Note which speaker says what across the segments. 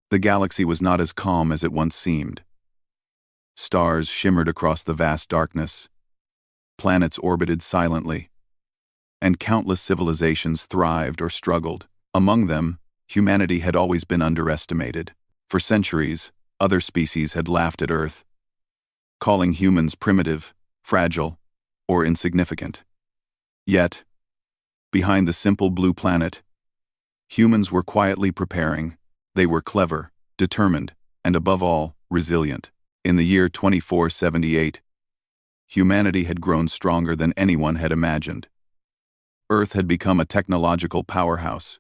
Speaker 1: The galaxy was not as calm as it once seemed. Stars shimmered across the vast darkness. Planets orbited silently. And countless civilizations thrived or struggled. Among them, humanity had always been underestimated. For centuries, other species had laughed at Earth, calling humans primitive, fragile, or insignificant. Yet, behind the simple blue planet, humans were quietly preparing. They were clever, determined, and above all, resilient. In the year 2478, humanity had grown stronger than anyone had imagined. Earth had become a technological powerhouse.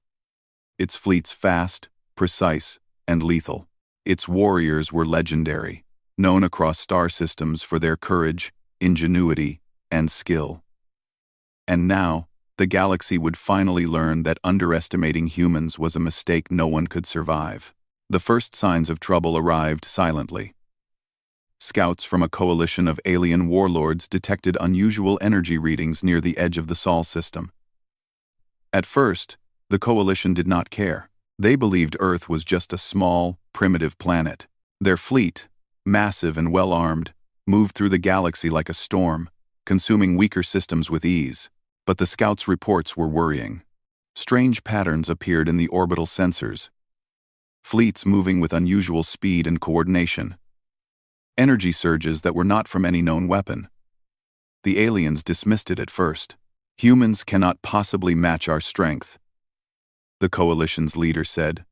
Speaker 1: Its fleets fast, precise, and lethal. Its warriors were legendary, known across star systems for their courage, ingenuity, and skill. And now, the galaxy would finally learn that underestimating humans was a mistake no one could survive. The first signs of trouble arrived silently. Scouts from a coalition of alien warlords detected unusual energy readings near the edge of the Sol system. At first, the coalition did not care. They believed Earth was just a small, primitive planet. Their fleet, massive and well-armed, moved through the galaxy like a storm, consuming weaker systems with ease. But the scouts' reports were worrying. Strange patterns appeared in the orbital sensors. Fleets moving with unusual speed and coordination. Energy surges that were not from any known weapon. The aliens dismissed it at first. Humans cannot possibly match our strength, the coalition's leader said.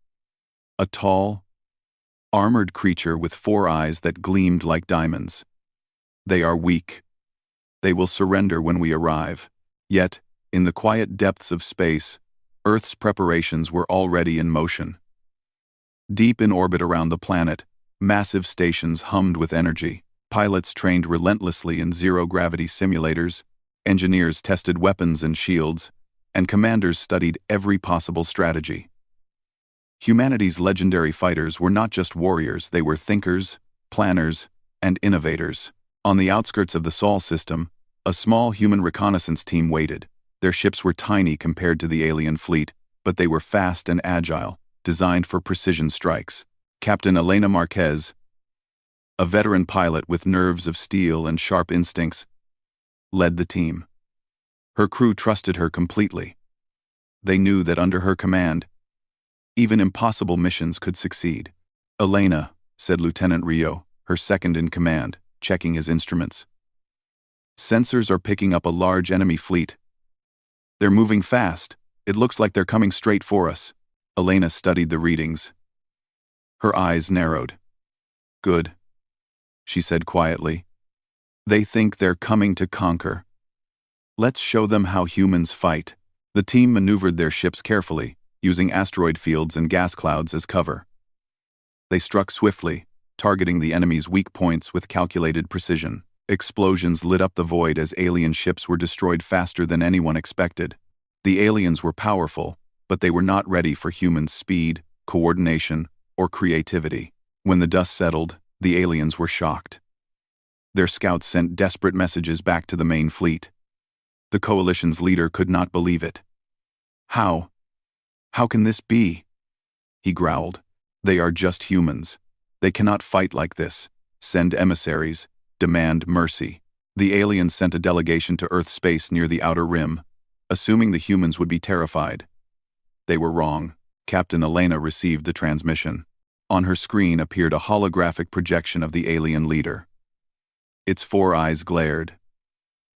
Speaker 1: A tall, armored creature with 4 eyes that gleamed like diamonds. They are weak. They will surrender when we arrive. Yet, in the quiet depths of space, Earth's preparations were already in motion. Deep in orbit around the planet, massive stations hummed with energy. Pilots trained relentlessly in zero-gravity simulators, engineers tested weapons and shields, and commanders studied every possible strategy. Humanity's legendary fighters were not just warriors, they were thinkers, planners, and innovators. On the outskirts of the Sol system, a small human reconnaissance team waited. Their ships were tiny compared to the alien fleet, but they were fast and agile, designed for precision strikes. Captain Elena Marquez, a veteran pilot with nerves of steel and sharp instincts, led the team. Her crew trusted her completely. They knew that under her command, even impossible missions could succeed. "Elena," said Lieutenant Rio, her second in command, checking his instruments. "Sensors are picking up a large enemy fleet. They're moving fast. It looks like they're coming straight for us." Elena studied the readings. Her eyes narrowed. "Good," she said quietly. "They think they're coming to conquer. Let's show them how humans fight." The team maneuvered their ships carefully, using asteroid fields and gas clouds as cover. They struck swiftly, targeting the enemy's weak points with calculated precision. Explosions lit up the void as alien ships were destroyed faster than anyone expected. The aliens were powerful, but they were not ready for human speed, coordination, or creativity. When the dust settled, the aliens were shocked. Their scouts sent desperate messages back to the main fleet. The coalition's leader could not believe it. How can this be?" he growled. "They are just humans. They cannot fight like this. Send emissaries. Demand mercy." The aliens sent a delegation to Earth space near the outer rim, assuming the humans would be terrified. They were wrong. Captain Elena received the transmission. On her screen appeared a holographic projection of the alien leader. Its 4 eyes glared,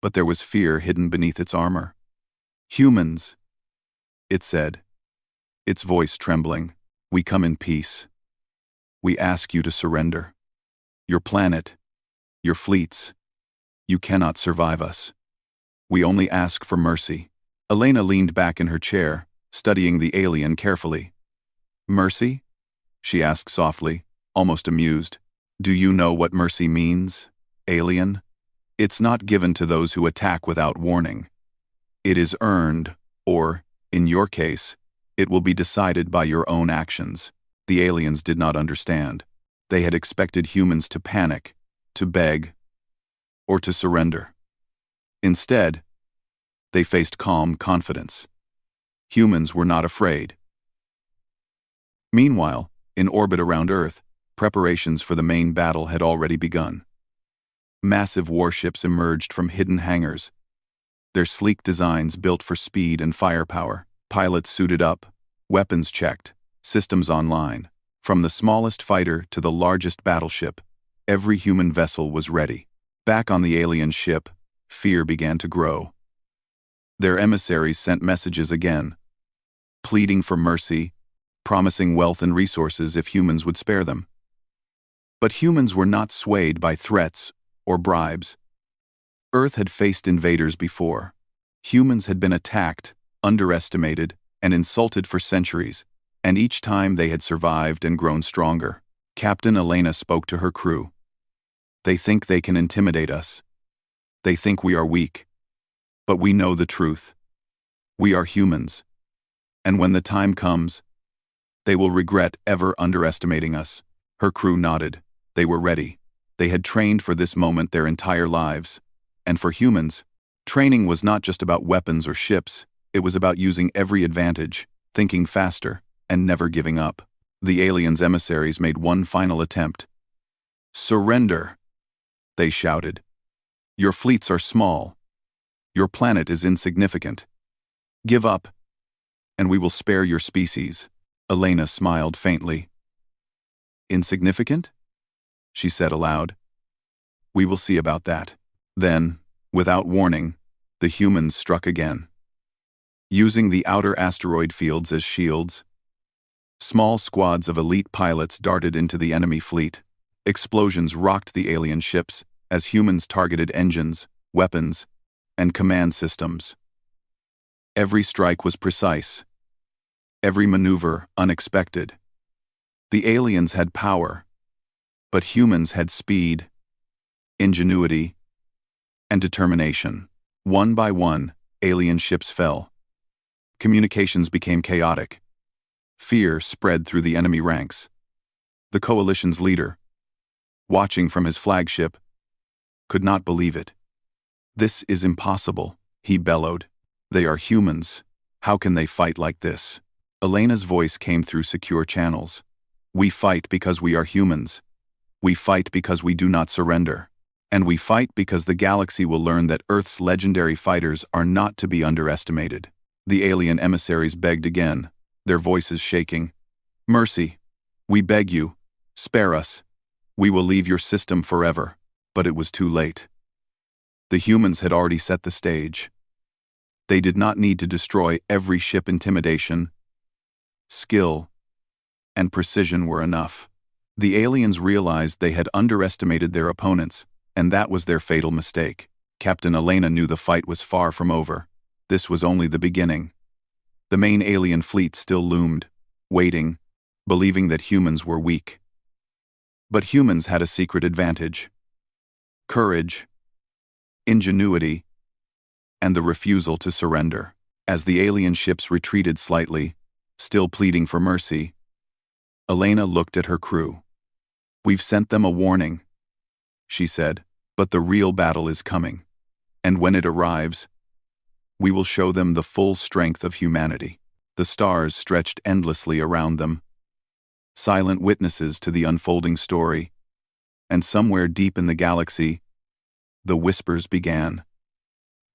Speaker 1: but there was fear hidden beneath its armor. "Humans," it said, its voice trembling, "we come in peace. We ask you to surrender. Your planet, your fleets, you cannot survive us. We only ask for mercy." Elena leaned back in her chair, studying the alien carefully. "Mercy?" she asked softly, almost amused. "Do you know what mercy means, alien? It's not given to those who attack without warning. It is earned, or, in your case, it will be decided by your own actions." The aliens did not understand. They had expected humans to panic, to beg, or to surrender. Instead, they faced calm confidence. Humans were not afraid. Meanwhile, In orbit around Earth, preparations for the main battle had already begun. Massive warships emerged from hidden hangars, their sleek designs built for speed and firepower, pilots suited up, weapons checked, systems online. From the smallest fighter to the largest battleship, every human vessel was ready. Back on the alien ship, fear began to grow. Their emissaries sent messages again, pleading for mercy, promising wealth and resources if humans would spare them. But humans were not swayed by threats or bribes. Earth had faced invaders before. Humans had been attacked, underestimated, and insulted for centuries, and each time they had survived and grown stronger. Captain Elena spoke to her crew. They think they can intimidate us. They think we are weak. But we know the truth. We are humans. And when the time comes, they will regret ever underestimating us. Her crew nodded. They were ready. They had trained for this moment their entire lives. And for humans, training was not just about weapons or ships, it was about using every advantage, thinking faster, and never giving up. The aliens' emissaries made one final attempt. "Surrender!" they shouted. "Your fleets are small. Your planet is insignificant. Give up, and we will spare your species." Elena smiled faintly. "Insignificant?" she said aloud. "We will see about that." Then, without warning, the humans struck again. Using the outer asteroid fields as shields, small squads of elite pilots darted into the enemy fleet. Explosions rocked the alien ships as humans targeted engines, weapons, and command systems. Every strike was precise, every maneuver unexpected. The aliens had power, but humans had speed, ingenuity, and determination. One by one, alien ships fell. Communications became chaotic. Fear spread through the enemy ranks. The coalition's leader, watching from his flagship, could not believe it. "This is impossible," he bellowed. "They are humans. How can they fight like this?" Elena's voice came through secure channels. "We fight because we are humans. We fight because we do not surrender. And we fight because the galaxy will learn that Earth's legendary fighters are not to be underestimated." The alien emissaries begged again, their voices shaking. "Mercy, we beg you, spare us. We will leave your system forever." But it was too late. The humans had already set the stage. They did not need to destroy every ship. Intimidation, skill, and precision were enough. The aliens realized they had underestimated their opponents, and that was their fatal mistake. Captain Elena knew the fight was far from over. This was only the beginning. The main alien fleet still loomed, waiting, believing that humans were weak. But humans had a secret advantage: courage, ingenuity, and the refusal to surrender. As the alien ships retreated slightly, still pleading for mercy, Elena looked at her crew. "We've sent them a warning," she said, "but the real battle is coming. And when it arrives, we will show them the full strength of humanity." The stars stretched endlessly around them, silent witnesses to the unfolding story, and somewhere deep in the galaxy, the whispers began.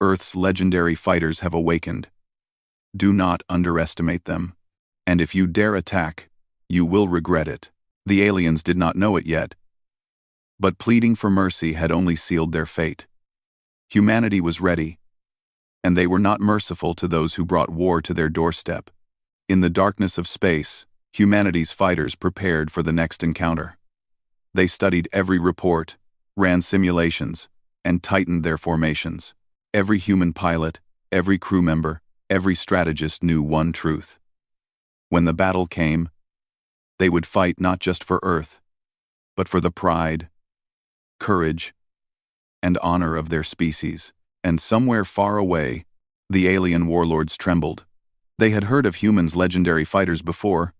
Speaker 1: "Earth's legendary fighters have awakened. Do not underestimate them. And if you dare attack, you will regret it." The aliens did not know it yet, but pleading for mercy had only sealed their fate. Humanity was ready, and they were not merciful to those who brought war to their doorstep. In the darkness of space, humanity's fighters prepared for the next encounter. They studied every report, ran simulations, and tightened their formations. Every human pilot, every crew member, every strategist knew one truth: when the battle came, they would fight not just for Earth, but for the pride, courage, and honor of their species. And somewhere far away, the alien warlords trembled. They had heard of humans' legendary fighters before,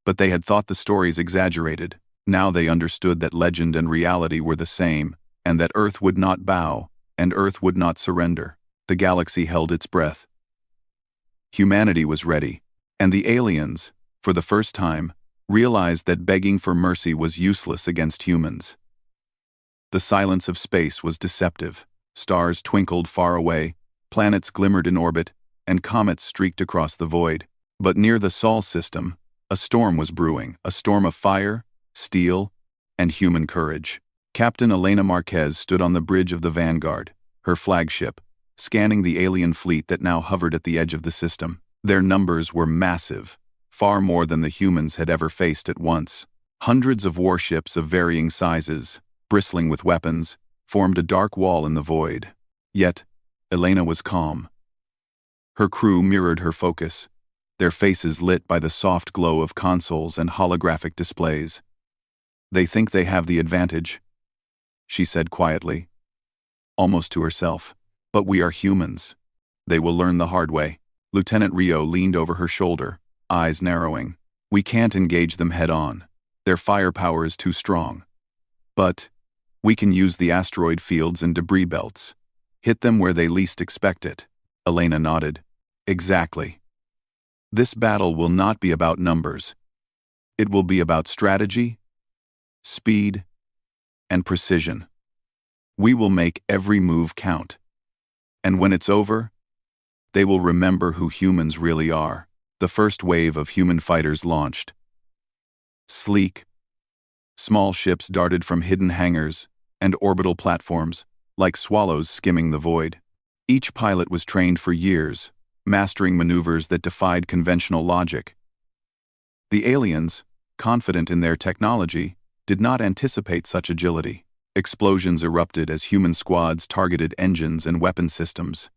Speaker 1: but they had thought the stories exaggerated. Now they understood that legend and reality were the same, and that Earth would not bow, and Earth would not surrender. The galaxy held its breath. Humanity was ready, and the aliens, for the first time, realized that begging for mercy was useless against humans. The silence of space was deceptive. Stars twinkled far away, planets glimmered in orbit, and comets streaked across the void. But near the Sol system, a storm was brewing, a storm of fire, steel, and human courage. Captain Elena Marquez stood on the bridge of the Vanguard, her flagship, scanning the alien fleet that now hovered at the edge of the system. Their numbers were massive, far more than the humans had ever faced at once. Hundreds of warships of varying sizes, bristling with weapons, formed a dark wall in the void. Yet, Elena was calm. Her crew mirrored her focus, their faces lit by the soft glow of consoles and holographic displays. "They think they have the advantage," she said quietly, almost to herself. "But we are humans. They will learn the hard way." Lieutenant Rio leaned over her shoulder, eyes narrowing. "We can't engage them head-on. Their firepower is too strong. But we can use the asteroid fields and debris belts. Hit them where they least expect it." Elena nodded. "Exactly. This battle will not be about numbers. It will be about strategy, speed, and precision. We will make every move count. And when it's over, they will remember who humans really are." The first wave of human fighters launched. Sleek, small ships darted from hidden hangars and orbital platforms, like swallows skimming the void. Each pilot was trained for years, mastering maneuvers that defied conventional logic. The aliens, confident in their technology, did not anticipate such agility. Explosions erupted as human squads targeted engines and weapon systems.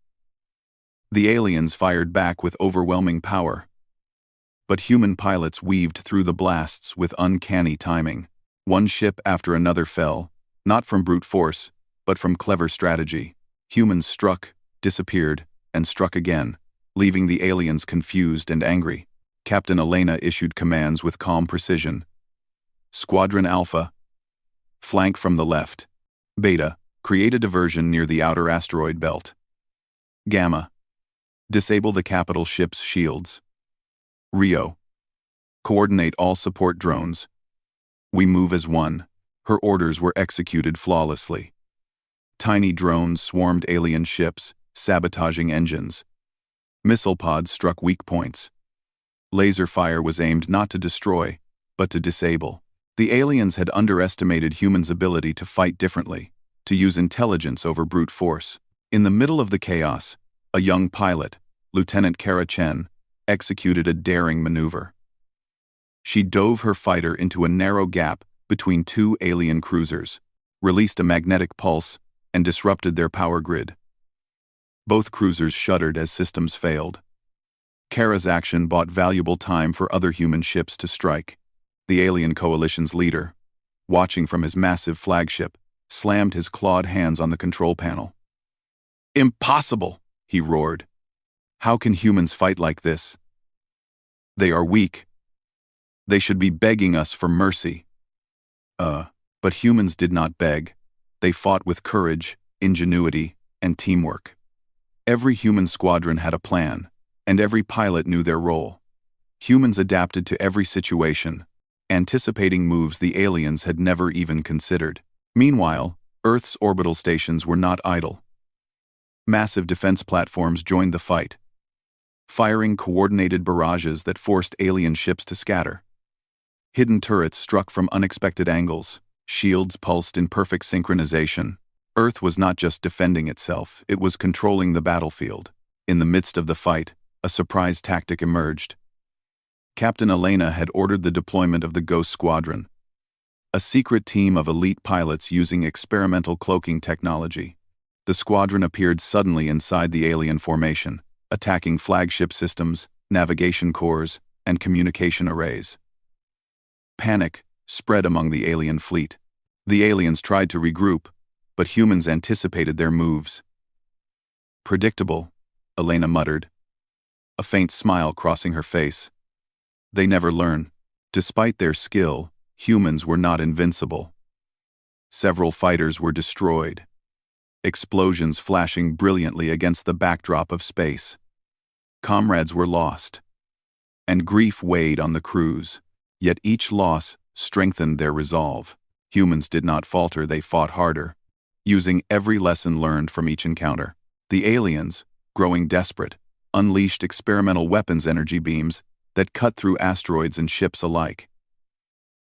Speaker 1: The aliens fired back with overwhelming power. But human pilots weaved through the blasts with uncanny timing. One ship after another fell, not from brute force, but from clever strategy. Humans struck, disappeared, and struck again, leaving the aliens confused and angry. Captain Elena issued commands with calm precision. "Squadron Alpha, flank from the left. Beta, create a diversion near the outer asteroid belt. Gamma, disable the capital ship's shields. Rio, coordinate all support drones. We move as one." Her orders were executed flawlessly. Tiny drones swarmed alien ships, sabotaging engines. Missile pods struck weak points. Laser fire was aimed not to destroy, but to disable. The aliens had underestimated humans' ability to fight differently, to use intelligence over brute force. In the middle of the chaos, a young pilot, Lieutenant Kara Chen, executed a daring maneuver. She dove her fighter into a narrow gap between two alien cruisers, released a magnetic pulse, and disrupted their power grid. Both cruisers shuddered as systems failed. Kara's action bought valuable time for other human ships to strike. The alien coalition's leader, watching from his massive flagship, slammed his clawed hands on the control panel. "Impossible!" he roared. "How can humans fight like this? They are weak. They should be begging us for mercy." But humans did not beg. They fought with courage, ingenuity, and teamwork. Every human squadron had a plan, and every pilot knew their role. Humans adapted to every situation, anticipating moves the aliens had never even considered. Meanwhile, Earth's orbital stations were not idle. Massive defense platforms joined the fight, firing coordinated barrages that forced alien ships to scatter. Hidden turrets struck from unexpected angles, shields pulsed in perfect synchronization. Earth was not just defending itself, it was controlling the battlefield. In the midst of the fight, a surprise tactic emerged. Captain Elena had ordered the deployment of the Ghost Squadron, a secret team of elite pilots using experimental cloaking technology. The squadron appeared suddenly inside the alien formation, attacking flagship systems, navigation cores, and communication arrays. Panic spread among the alien fleet. The aliens tried to regroup, but humans anticipated their moves. "Predictable," Elena muttered, a faint smile crossing her face. "They never learn." Despite their skill, humans were not invincible. Several fighters were destroyed, explosions flashing brilliantly against the backdrop of space. Comrades were lost, and grief weighed on the crews. Yet each loss strengthened their resolve. Humans did not falter, they fought harder, using every lesson learned from each encounter. The aliens, growing desperate, unleashed experimental weapons energy beams that cut through asteroids and ships alike.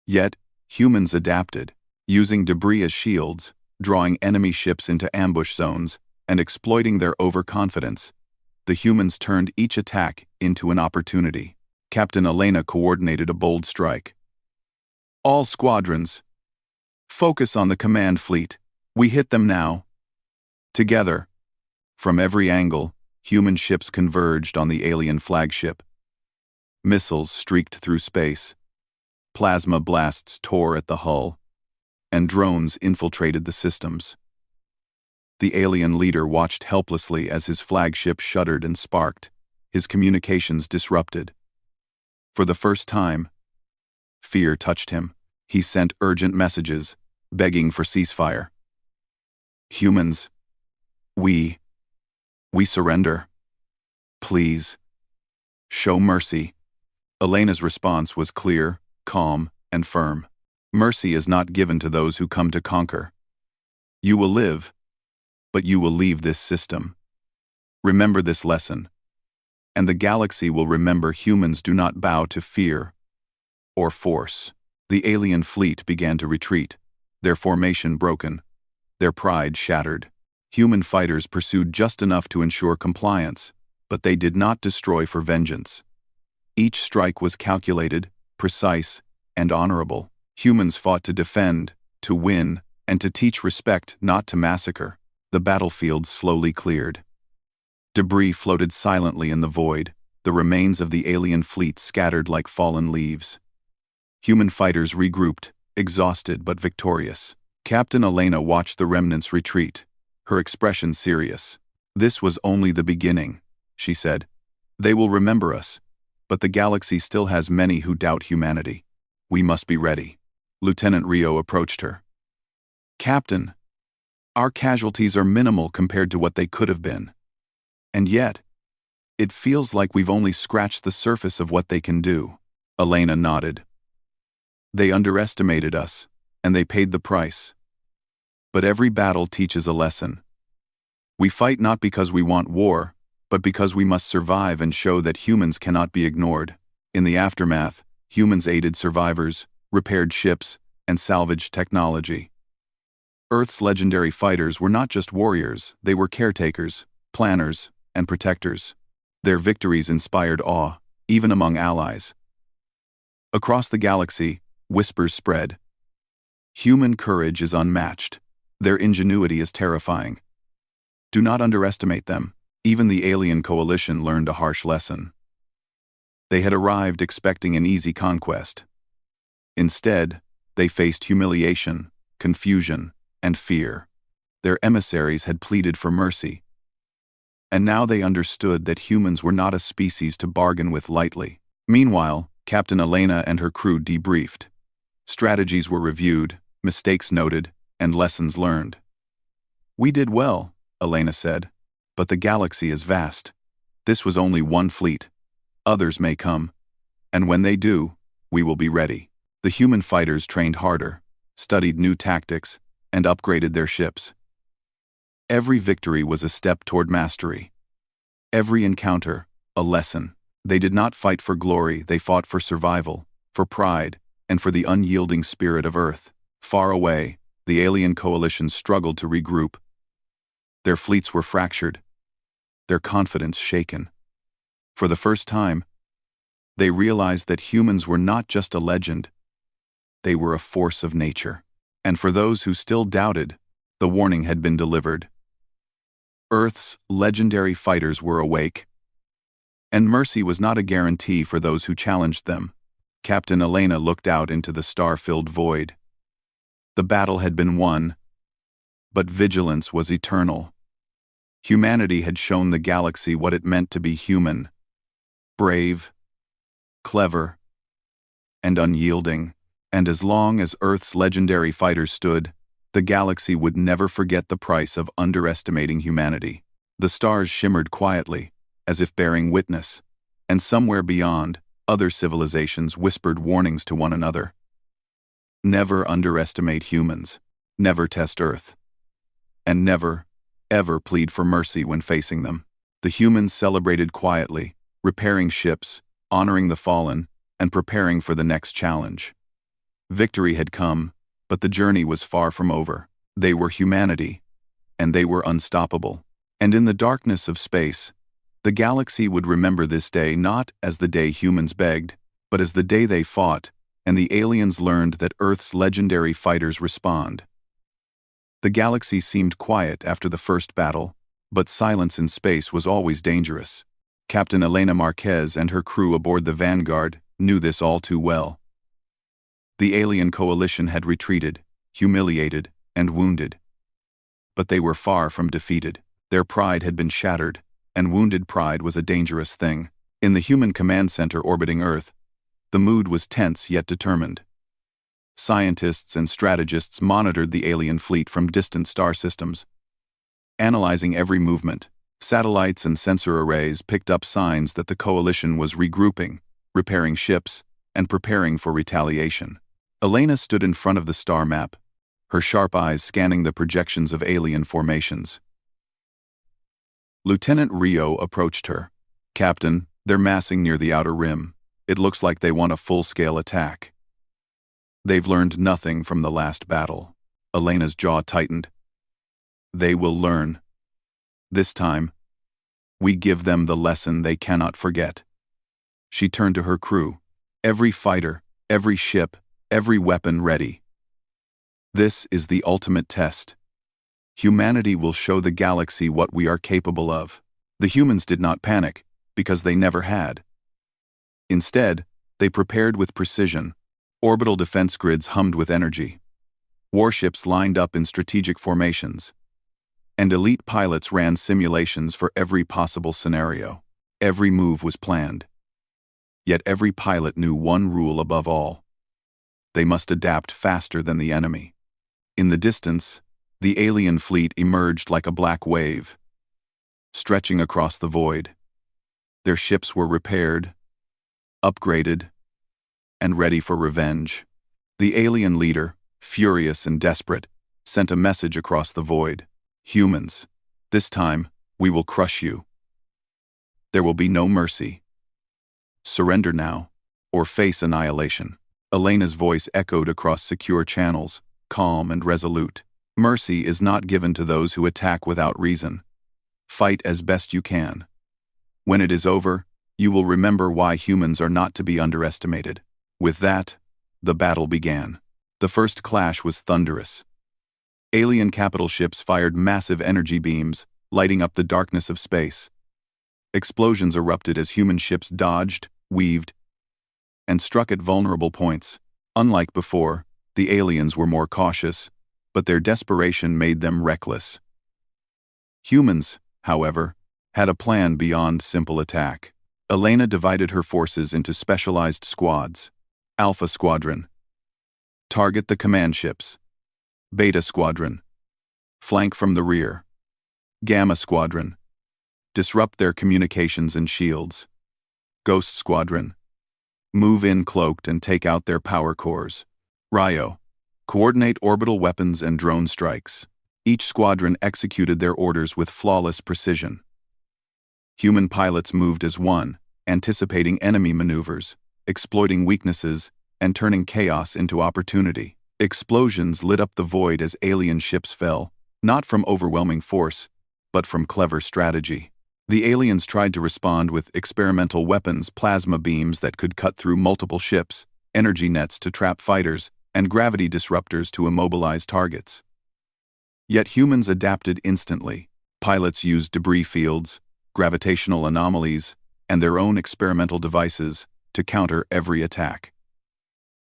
Speaker 1: Yet, humans adapted, using debris as shields, drawing enemy ships into ambush zones, and exploiting their overconfidence. The humans turned each attack into an opportunity. Captain Elena coordinated a bold strike. All squadrons, focus on the command fleet. We hit them now. Together, from every angle, human ships converged on the alien flagship. Missiles streaked through space. Plasma blasts tore at the hull, and drones infiltrated the systems. The alien leader watched helplessly as his flagship shuddered and sparked, his communications disrupted. For the first time, fear touched him. He sent urgent messages, begging for ceasefire. Humans, we surrender. Please, show mercy. Elena's response was clear, calm, and firm. Mercy is not given to those who come to conquer. You will live, but you will leave this system. Remember this lesson, and the galaxy will remember humans do not bow to fear or force. The alien fleet began to retreat, their formation broken, their pride shattered. Human fighters pursued just enough to ensure compliance, but they did not destroy for vengeance. Each strike was calculated, precise, and honorable. Humans fought to defend, to win, and to teach respect, not to massacre. The battlefield slowly cleared. Debris floated silently in the void, the remains of the alien fleet scattered like fallen leaves. Human fighters regrouped, exhausted but victorious. Captain Elena watched the remnants retreat, her expression serious. This was only the beginning, she said. They will remember us, but the galaxy still has many who doubt humanity. We must be ready. Lieutenant Rio approached her. Captain, our casualties are minimal compared to what they could have been. And yet, it feels like we've only scratched the surface of what they can do. Elena nodded. They underestimated us, and they paid the price. But every battle teaches a lesson. We fight not because we want war, but because we must survive and show that humans cannot be ignored. In the aftermath, humans aided survivors, repaired ships, and salvaged technology. Earth's legendary fighters were not just warriors, they were caretakers, planners, and protectors. Their victories inspired awe, even among allies. Across the galaxy, whispers spread. Human courage is unmatched. Their ingenuity is terrifying. Do not underestimate them. Even the alien coalition learned a harsh lesson. They had arrived expecting an easy conquest. Instead, they faced humiliation, confusion, and fear. Their emissaries had pleaded for mercy. And now they understood that humans were not a species to bargain with lightly. Meanwhile, Captain Elena and her crew debriefed. Strategies were reviewed, mistakes noted, and lessons learned. We did well, Elena said, but the galaxy is vast. This was only one fleet. Others may come. And when they do, we will be ready. The human fighters trained harder, studied new tactics, and upgraded their ships. Every victory was a step toward mastery. Every encounter, a lesson. They did not fight for glory, they fought for survival, for pride, and for the unyielding spirit of Earth. Far away, the alien coalition struggled to regroup. Their fleets were fractured, their confidence shaken. For the first time, they realized that humans were not just a legend, they were a force of nature. And for those who still doubted, the warning had been delivered. Earth's legendary fighters were awake, and mercy was not a guarantee for those who challenged them. Captain Elena looked out into the star-filled void. The battle had been won, but vigilance was eternal. Humanity had shown the galaxy what it meant to be human. Brave, clever, and unyielding. And as long as Earth's legendary fighters stood, the galaxy would never forget the price of underestimating humanity. The stars shimmered quietly, as if bearing witness, and somewhere beyond, Other civilizations whispered warnings to one another. Never underestimate humans, never test Earth, and never, ever plead for mercy when facing them. The humans celebrated quietly, repairing ships, honoring the fallen, and preparing for the next challenge. Victory had come, but the journey was far from over. They were humanity, and they were unstoppable. And in the darkness of space, the galaxy would remember this day not as the day humans begged, but as the day they fought, and the aliens learned that Earth's legendary fighters respond. The galaxy seemed quiet after the first battle, but silence in space was always dangerous. Captain Elena Marquez and her crew aboard the Vanguard knew this all too well. The alien coalition had retreated, humiliated, and wounded. But they were far from defeated. Their pride had been shattered, and wounded pride was a dangerous thing. In the human command center orbiting Earth, the mood was tense yet determined. Scientists and strategists monitored the alien fleet from distant star systems. Analyzing every movement, satellites and sensor arrays picked up signs that the coalition was regrouping, repairing ships, and preparing for retaliation. Elena stood in front of the star map, her sharp eyes scanning the projections of alien formations. Lieutenant Rio approached her. "Captain, they're massing near the outer rim. It looks like they want a full-scale attack." "They've learned nothing from the last battle." Elena's jaw tightened. "They will learn. This time, we give them the lesson they cannot forget." She turned to her crew. "Every fighter, every ship, every weapon ready. This is the ultimate test. Humanity will show the galaxy what we are capable of." The humans did not panic, because they never had. Instead, they prepared with precision. Orbital defense grids hummed with energy. Warships lined up in strategic formations. And elite pilots ran simulations for every possible scenario. Every move was planned. Yet every pilot knew one rule above all. They must adapt faster than the enemy. In the distance, the alien fleet emerged like a black wave, stretching across the void. Their ships were repaired, upgraded, and ready for revenge. The alien leader, furious and desperate, sent a message across the void. "Humans, this time, we will crush you. There will be no mercy. Surrender now, or face annihilation." Elena's voice echoed across secure channels, calm and resolute. "Mercy is not given to those who attack without reason. Fight as best you can. When it is over, you will remember why humans are not to be underestimated." With that, the battle began. The first clash was thunderous. Alien capital ships fired massive energy beams, lighting up the darkness of space. Explosions erupted as human ships dodged, weaved, and struck at vulnerable points. Unlike before, the aliens were more cautious, but their desperation made them reckless. Humans, however, had a plan beyond simple attack. Elena divided her forces into specialized squads. Alpha Squadron. Target the command ships. Beta Squadron. Flank from the rear. Gamma Squadron. Disrupt their communications and shields. Ghost Squadron. Move in cloaked and take out their power cores. Rio. Coordinate orbital weapons and drone strikes. Each squadron executed their orders with flawless precision. Human pilots moved as one, anticipating enemy maneuvers, exploiting weaknesses, and turning chaos into opportunity. Explosions lit up the void as alien ships fell, not from overwhelming force, but from clever strategy. The aliens tried to respond with experimental weapons, plasma beams that could cut through multiple ships, energy nets to trap fighters, and gravity disruptors to immobilize targets. Yet humans adapted instantly. Pilots used debris fields, gravitational anomalies, and their own experimental devices to counter every attack.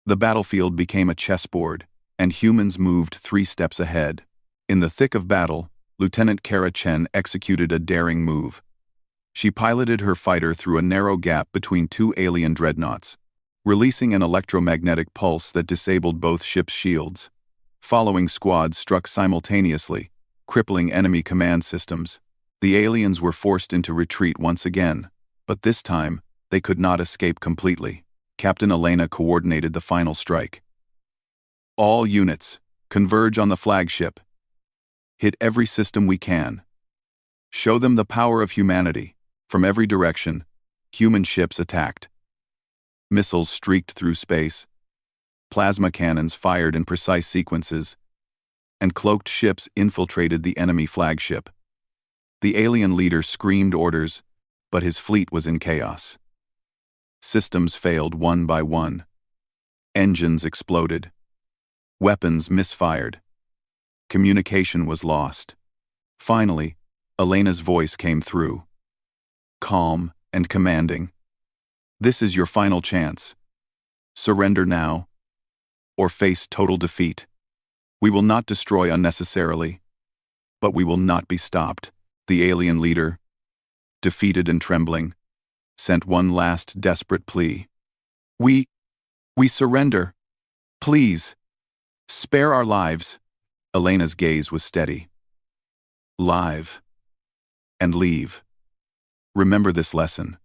Speaker 1: The battlefield became a chessboard, and humans moved 3 steps ahead. In the thick of battle, Lieutenant Kara Chen executed a daring move. She piloted her fighter through a narrow gap between 2 alien dreadnoughts, releasing an electromagnetic pulse that disabled both ships' shields. Following squads struck simultaneously, crippling enemy command systems. The aliens were forced into retreat once again, but this time, they could not escape completely. Captain Elena coordinated the final strike. All units, converge on the flagship. Hit every system we can. Show them the power of humanity. From every direction, human ships attacked. Missiles streaked through space. Plasma cannons fired in precise sequences, and cloaked ships infiltrated the enemy flagship. The alien leader screamed orders, but his fleet was in chaos. Systems failed one by one. Engines exploded. Weapons misfired. Communication was lost. Finally, Elena's voice came through. Calm and commanding. This is your final chance. Surrender now, or face total defeat. We will not destroy unnecessarily, but we will not be stopped. The alien leader, defeated and trembling, sent one last desperate plea. We surrender. Please, spare our lives. Elena's gaze was steady. Live. And leave. Remember this lesson.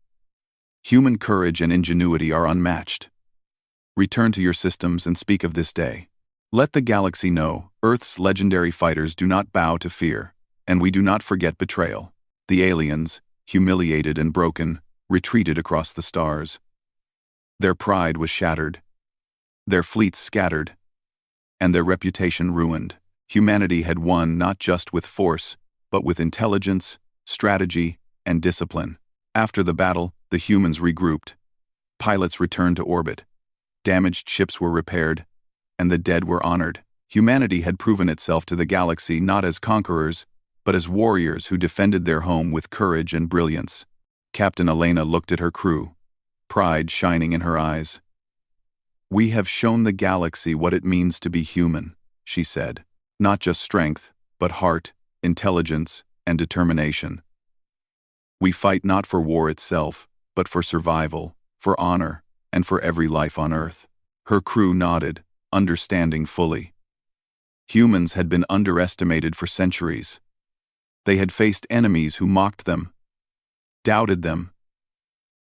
Speaker 1: Human courage and ingenuity are unmatched. Return to your systems and speak of this day. Let the galaxy know Earth's legendary fighters do not bow to fear, and we do not forget betrayal. The aliens, humiliated and broken, retreated across the stars. Their pride was shattered, their fleets scattered, and their reputation ruined. Humanity had won not just with force, but with intelligence, strategy, and discipline. After the battle, the humans regrouped. Pilots returned to orbit. Damaged ships were repaired, and the dead were honored. Humanity had proven itself to the galaxy not as conquerors, but as warriors who defended their home with courage and brilliance. Captain Elena looked at her crew, pride shining in her eyes. We have shown the galaxy what it means to be human, she said. Not just strength, but heart, intelligence, and determination. We fight not for war itself, but for survival, for honor, and for every life on Earth. Her crew nodded, understanding fully. Humans had been underestimated for centuries. They had faced enemies who mocked them, doubted them,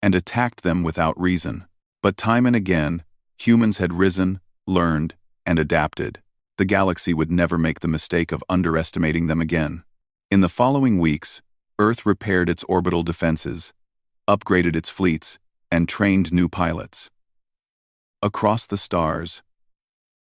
Speaker 1: and attacked them without reason. But time and again, humans had risen, learned, and adapted. The galaxy would never make the mistake of underestimating them again. In the following weeks, Earth repaired its orbital defenses, upgraded its fleets, and trained new pilots. Across the stars,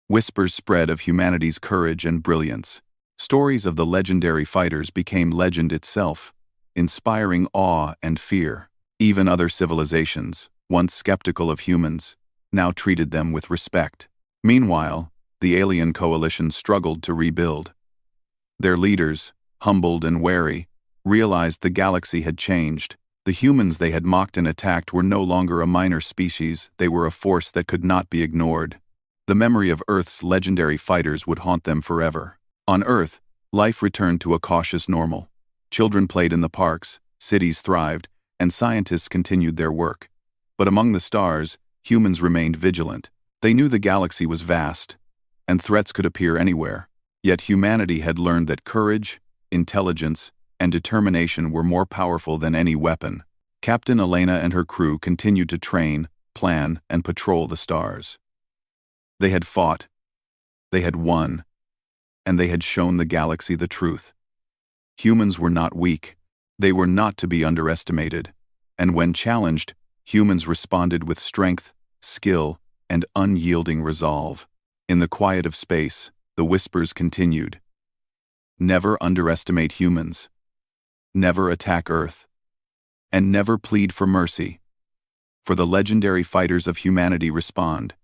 Speaker 1: whispers spread of humanity's courage and brilliance. Stories of the legendary fighters became legend itself, inspiring awe and fear. Even other civilizations, once skeptical of humans, now treated them with respect. Meanwhile, the alien coalition struggled to rebuild. Their leaders, humbled and wary, realized the galaxy had changed. The humans they had mocked and attacked were no longer a minor species, they were a force that could not be ignored. The memory of Earth's legendary fighters would haunt them forever. On Earth, life returned to a cautious normal. Children played in the parks, cities thrived, and scientists continued their work. But among the stars, humans remained vigilant. They knew the galaxy was vast, and threats could appear anywhere. Yet humanity had learned that courage, intelligence, and determination were more powerful than any weapon. Captain Elena and her crew continued to train, plan, and patrol the stars. They had fought, they had won, and they had shown the galaxy the truth. Humans were not weak, they were not to be underestimated, and when challenged, humans responded with strength, skill, and unyielding resolve. In the quiet of space, the whispers continued. Never underestimate humans. Never attack Earth. And never plead for mercy. For the legendary fighters of humanity respond.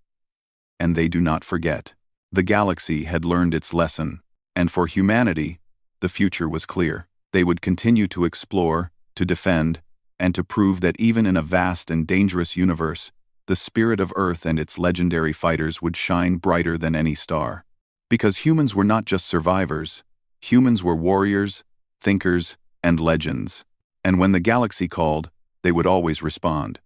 Speaker 1: And they do not forget. The galaxy had learned its lesson, and for humanity, the future was clear. They would continue to explore, to defend, and to prove that even in a vast and dangerous universe, the spirit of Earth and its legendary fighters would shine brighter than any star. Because humans were not just survivors, humans were warriors, thinkers, and legends. And when the galaxy called, they would always respond.